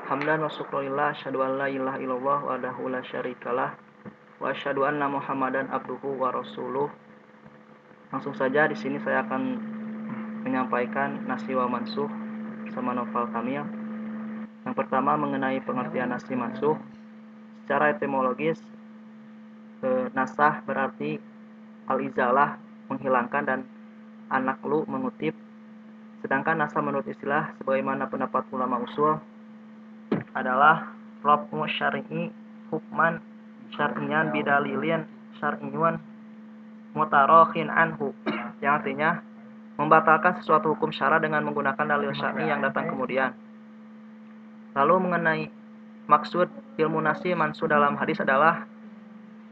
Hamdan wa syukurillah, asyhadu an la ilaha illallah wahdahu la syarikalah wa asyhadu anna Muhammadan abduhu wa rasuluh. Langsung saja di sini saya akan menyampaikan Nasih wa Mansuh bersama Novel Kamil. Yang pertama mengenai pengertian Nasih Mansuh. Secara etimologis, nasah berarti al-izalah, menghilangkan, dan an-naqlu, mengutip. Sedangkan nasah menurut istilah sebagaimana pendapat ulama usul adalah raf'u syar'i hukman syar'iyan bidalilin syar'iyyun mutarakhin anhu, yang artinya membatalkan sesuatu hukum syara dengan menggunakan dalil syar'i yang datang kemudian. Lalu mengenai maksud ilmu nasih mansuh dalam hadis adalah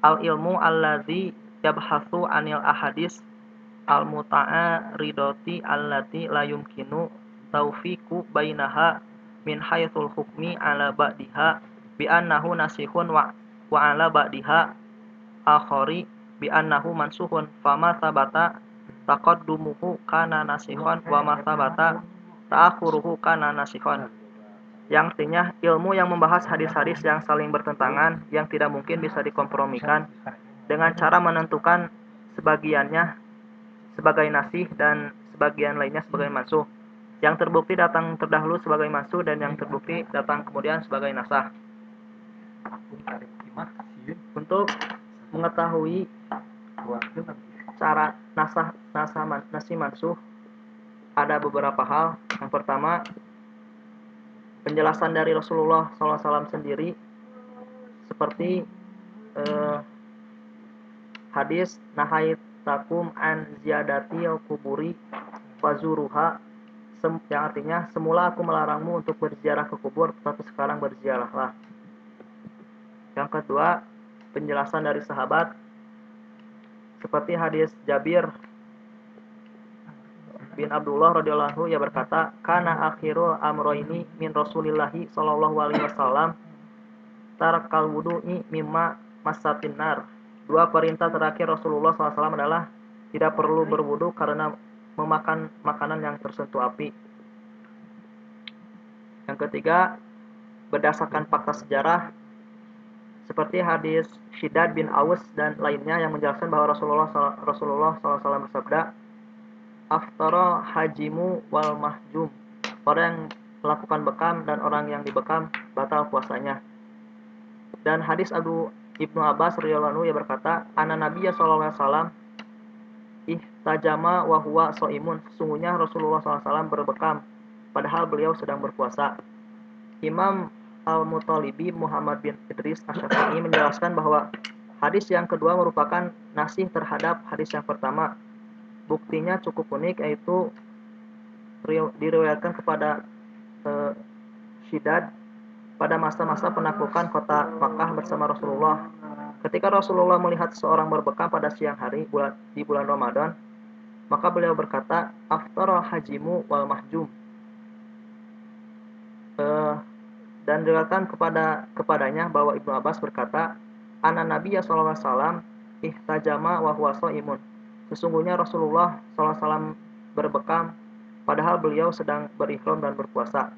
al-ilmu alladzi yabhatsu anil ahadis al-muta'aridati allati la yumkinu taufiqu bainaha min haitsul hukmi ala ba'diha bi annahu nasihun wa ala ba'diha akhari bi annahu mansuhun fama sabata taqaddumuhu kana nasihun wa ma sabata ta'akhuruhu kana nasihun, yang artinya ilmu yang membahas hadis-hadis yang saling bertentangan yang tidak mungkin bisa dikompromikan dengan cara menentukan sebagiannya sebagai nasih dan sebagian lainnya sebagai mansuh, yang terbukti datang terdahulu sebagai mansuh dan yang terbukti datang kemudian sebagai nasah. Untuk mengetahui cara nasih mansuh ada beberapa hal. Yang pertama, penjelasan dari Rasulullah SAW sendiri, seperti hadis nahaitakum an ziyadatil kuburi fazuruha, yang artinya semula aku melarangmu untuk berziarah ke kubur, tetapi sekarang berziarahlah. Yang kedua, penjelasan dari sahabat, seperti hadis Jabir bin Abdullah radhiyallahu anhu, ia berkata, kana akhirul amroini min Rasulillahi sallallahu alaihi wasallam tarakal wudu'i mimma masatin nar. Dua perintah terakhir Rasulullah SAW adalah tidak perlu berwudu karena memakan makanan yang tersentuh api. Yang ketiga, berdasarkan fakta sejarah, seperti hadis Shiddad bin Aus dan lainnya yang menjelaskan bahwa Rasulullah SAW bersabda, aftara hajimu wal mahjum, orang yang melakukan bekam dan orang yang dibekam batal puasanya. Dan hadis Ibnu Abbas radhiyallahu anhu yang berkata, anna nabiyya sallallahu alaihi wasallam ihtajama wa huwa shaimun, sesungguhnya Rasulullah SAW berbekam padahal beliau sedang berpuasa. Imam Al-Muttalibi Muhammad bin Idris Asy-Syafi'i menjelaskan bahwa hadis yang kedua merupakan nasih terhadap hadis yang pertama. Buktinya cukup unik, yaitu diriwayatkan kepada Shiddad pada masa-masa penaklukan kota Makkah bersama Rasulullah. Ketika Rasulullah melihat seorang berbekam pada siang hari di bulan Ramadan, maka beliau berkata, aftara hajimu wal mahjum. Dan diriwayatkan kepadanya bahwa Ibnu Abbas berkata, anna nabiyya sallallahu alaihi wasallam ihtajama wa huwa shaimun, sesungguhnya Rasulullah sallallahu alaihi wasallam berbekam padahal beliau sedang berihram dan berpuasa.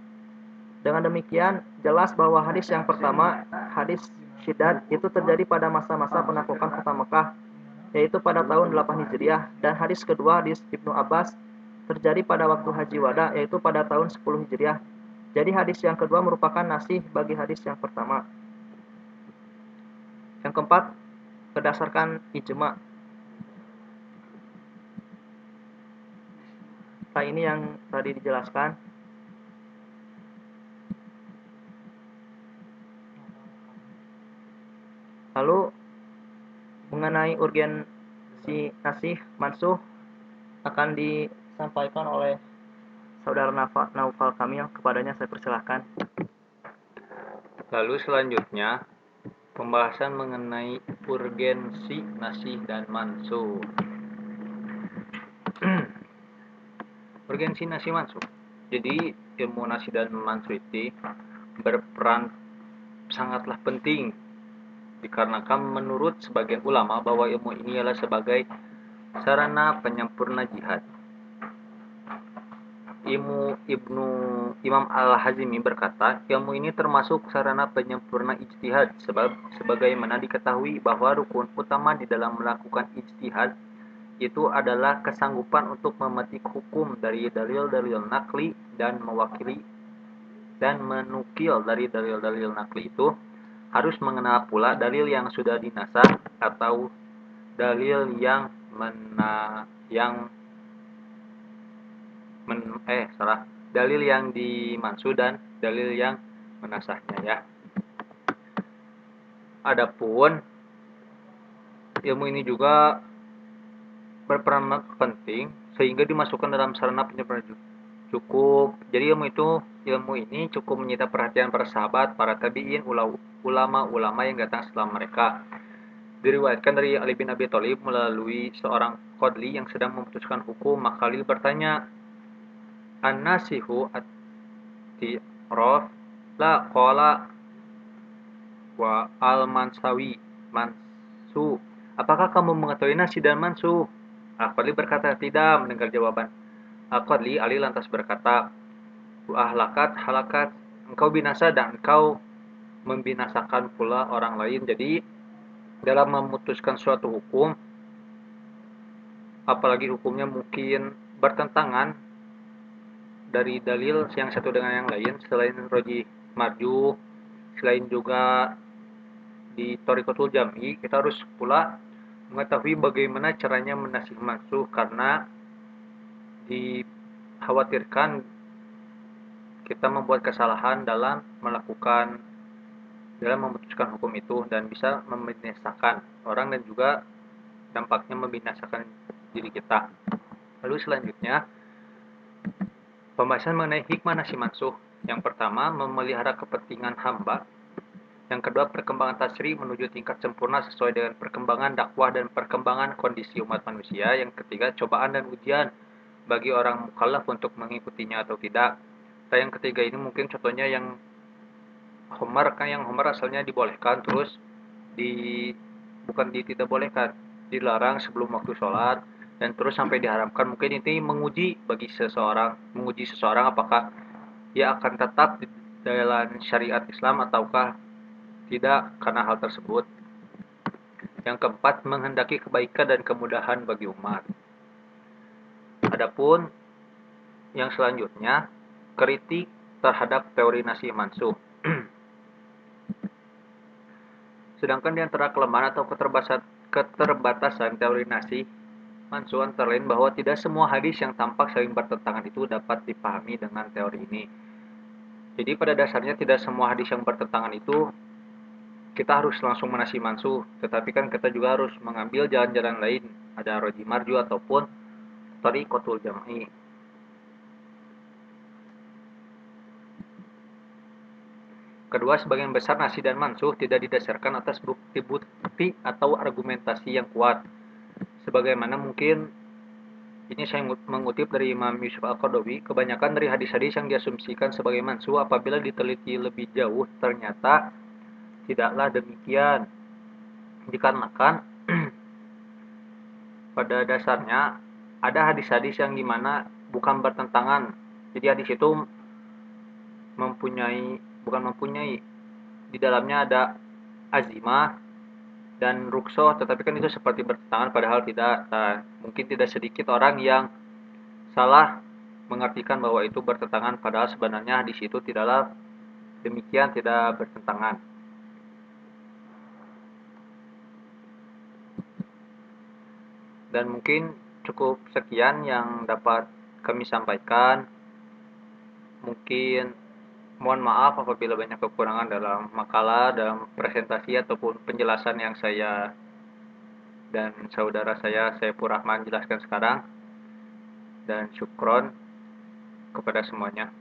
Dengan demikian, jelas bahwa hadis yang pertama, hadis Shiddad, itu terjadi pada masa-masa penaklukan kota Mekah, yaitu pada tahun 8 Hijriah, dan hadis kedua, hadis Ibnu Abbas, terjadi pada waktu Haji Wada, yaitu pada tahun 10 Hijriah. Jadi hadis yang kedua merupakan nasih bagi hadis yang pertama. Yang keempat, berdasarkan ijma. Nah, ini yang tadi dijelaskan. Lalu mengenai urgensi nasih mansuh akan disampaikan oleh Saudara Naufal Kamil, kepadanya saya persilahkan. Lalu selanjutnya pembahasan mengenai urgensi nasih dan mansuh. Urgensi nasih mansuh. Jadi ilmu nasih dan mansuh itu berperan sangatlah penting, dikarenakan menurut sebagian ulama bahwa ilmu ini adalah sebagai sarana penyempurna jihad. Imam Al-Hazimi berkata, ilmu ini termasuk sarana penyempurna ijtihad sebagaimana diketahui bahwa rukun utama di dalam melakukan ijtihad itu adalah kesanggupan untuk memetik hukum dari dalil-dalil nakli dan menukil dari dalil-dalil nakli itu harus mengenal pula dalil yang sudah dinasah atau dalil yang dalil yang dimansuh dan dalil yang menasahnya ya. Adapun ilmu ini juga berperan penting sehingga dimasukkan dalam sarana penyempurna cukup. Jadi ilmu ini cukup menyita perhatian para sahabat, para tabi'in, ulama-ulama yang datang setelah mereka. Diriwayatkan dari Ali bin Abi Thalib melalui seorang qadli yang sedang memutuskan hukum, maka Khalil bertanya, "An-nasihu at-tiraf la qala wa al-mansawi mansu." Apakah kamu mengetahui nasi dan mansu? Qadli berkata, tidak. Mendengar jawaban Qadli, Ali lantas berkata, halakat, engkau binasa dan engkau membinasakan pula orang lain. Jadi dalam memutuskan suatu hukum, apalagi hukumnya mungkin bertentangan dari dalil yang satu dengan yang lain, selain roji marju, selain juga di thoriqatul jam'i, kita harus pula mengetahui bagaimana caranya menasih mansuh, karena dikhawatirkan kita membuat kesalahan dalam memutuskan hukum itu dan bisa membinasakan orang dan juga dampaknya membinasakan diri kita. Lalu selanjutnya pembahasan mengenai hikmah nasih mansuh. Yang pertama, memelihara kepentingan hamba. Yang kedua, perkembangan tasyri menuju tingkat sempurna sesuai dengan perkembangan dakwah dan perkembangan kondisi umat manusia. Yang ketiga, cobaan dan ujian bagi orang mukallaf untuk mengikutinya atau tidak. Nah, yang ketiga ini mungkin contohnya yang Homar asalnya dibolehkan, terus tidak bolehkan, dilarang sebelum waktu sholat, dan terus sampai diharamkan. Mungkin ini menguji seseorang apakah dia akan tetap di dalam syariat Islam ataukah tidak karena hal tersebut. Yang keempat, menghendaki kebaikan dan kemudahan bagi umat. Adapun yang selanjutnya, kritik terhadap teori nasih mansuh. Sedangkan di antara kelemahan atau keterbatasan teori nasih mansuh antara lain bahwa tidak semua hadis yang tampak saling bertentangan itu dapat dipahami dengan teori ini. Jadi pada dasarnya tidak semua hadis yang bertentangan itu kita harus langsung menasih mansuh, tetapi kan kita juga harus mengambil jalan-jalan lain, ada roji marju ataupun thoriqatul jam'i. Kedua, sebagian besar nasih dan mansuh tidak didasarkan atas bukti-bukti atau argumentasi yang kuat. Sebagaimana mungkin ini saya mengutip dari Imam Yusuf Al-Qaradawi, kebanyakan dari hadis-hadis yang diasumsikan sebagai mansuh apabila diteliti lebih jauh ternyata tidaklah demikian. Dikarenakan pada dasarnya ada hadis-hadis yang dimana bukan bertentangan. Jadi hadis itu di dalamnya ada azimah dan ruksoh, tetapi kan itu seperti bertentangan padahal tidak. Nah, mungkin tidak sedikit orang yang salah mengartikan bahwa itu bertentangan padahal sebenarnya di situ tidaklah demikian, tidak bertentangan. Dan mungkin cukup sekian yang dapat kami sampaikan. Mungkin mohon maaf apabila banyak kekurangan dalam makalah, dalam presentasi ataupun penjelasan yang saya dan saudara saya Saifur Rahman jelaskan sekarang. Dan syukron kepada semuanya.